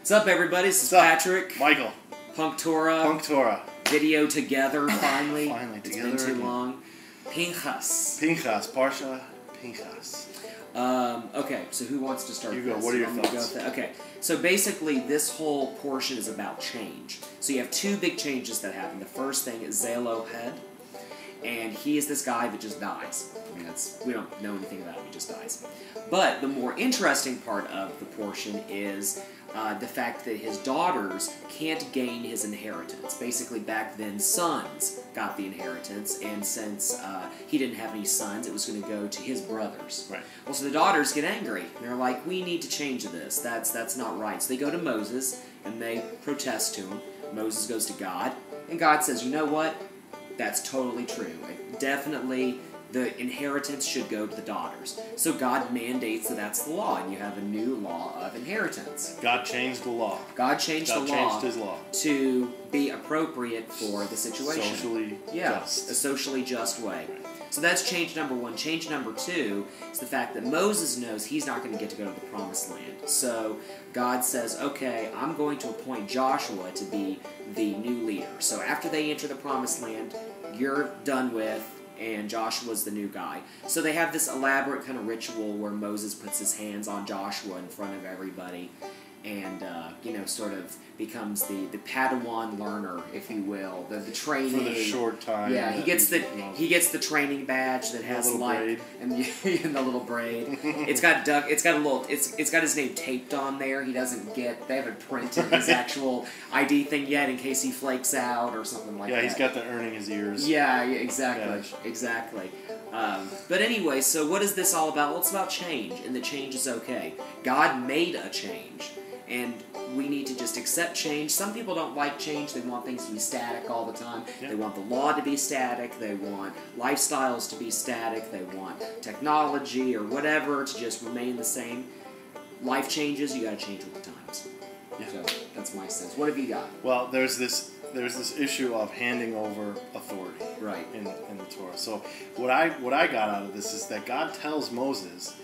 What's up, everybody? This is Patrick. Michael. PunkTorah. PunkTorah. Video together, finally. Finally, it's together. It's been too long. Pinchas. Pinchas. Parshah. Pinchas. Okay, so who wants to start? You go. This? What are your thoughts? Okay, so basically this whole portion is about change. So you have two big changes that happen. The first thing is Zelohead, and he is this guy that just dies. I mean, we don't know anything about him, he just dies. But the more interesting part of the portion is the fact that his daughters can't gain his inheritance. Basically, back then, sons got the inheritance, and since he didn't have any sons, it was going to go to his brothers. Right. Well, so the daughters get angry. They're like, we need to change this. That's not right. So they go to Moses, and they protest to him. Moses goes to God, and God says, you know what? That's totally true. Definitely, the inheritance should go to the daughters. So God mandates that that's the law, and you have a new law of inheritance. God changed the law. God changed his law to be appropriate for the situation. Socially just. A socially just way. So that's change number one. Change number two is the fact that Moses knows he's not going to get to go to the promised land. So God says, okay, I'm going to appoint Joshua to be the new leader. So after they enter the promised land, you're done with, and Joshua's the new guy. So they have this elaborate kind of ritual where Moses puts his hands on Joshua in front of everybody, and sort of becomes the Padawan learner, if you will, the training for the short time. Yeah, he gets the training badge that has braid. and the little braid. It's got his name taped on there. They haven't printed his actual ID thing yet in case he flakes out or something like that. Yeah, he's got the earning his ears. Yeah, exactly, Yeah. exactly. But anyway, so what is this all about? Well, it's about change, and the change is okay. God made a change, and we need to just accept change. Some people don't like change. They want things to be static all the time. Yeah. They want the law to be static. They want lifestyles to be static. They want technology or whatever to just remain the same. Life changes. You got to change with the times. Yeah. So that's my sense. What have you got? Well, there's this issue of handing over authority, right, in the Torah. So what I got out of this is that God tells Moses,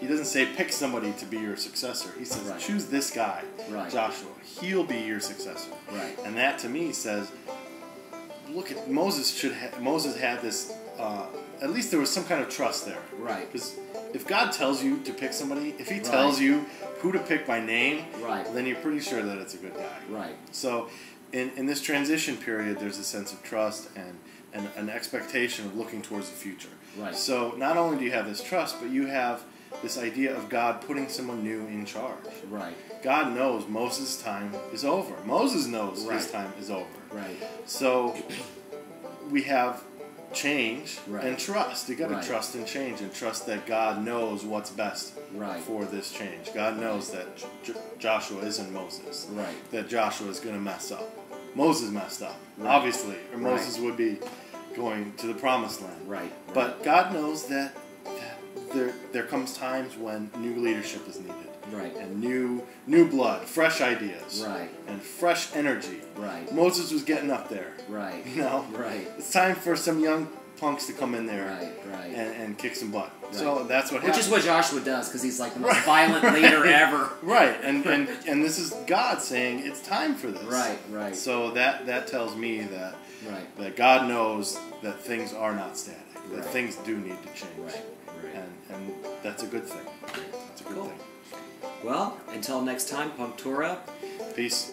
he doesn't say pick somebody to be your successor. He says choose this guy, Joshua. He'll be your successor. Right. And that to me says, look at Moses. Moses had this. At least there was some kind of trust there. Right. Because if God tells you to pick somebody, if He tells you who to pick by name, then you're pretty sure that it's a good guy. Right. So in this transition period, there's a sense of trust and an expectation of looking towards the future. Right. So not only do you have this trust, but you have this idea of God putting someone new in charge. Right. God knows Moses' time is over. Moses knows his time is over. Right. So we have change and trust. You got to trust and change, and trust that God knows what's best for this change. God knows that Joshua isn't Moses. Right. That Joshua is going to mess up. Moses messed up, obviously, or Moses would be going to the promised land. Right. But God knows that there comes times when new leadership is needed. Right. And new blood, fresh ideas. Right. And fresh energy. Right. Moses was getting up there. Right. You know? Right. It's time for some young punks to come in there and kick some butt. Right. So that's what happens. Which is what Joshua does, because he's like the most violent leader ever. Right. And this is God saying it's time for this. Right, right. So that tells me that God knows that things are not static. That things do need to change. Right. And that's a good thing. That's a good thing. Well, until next time, PunkTorah. Peace.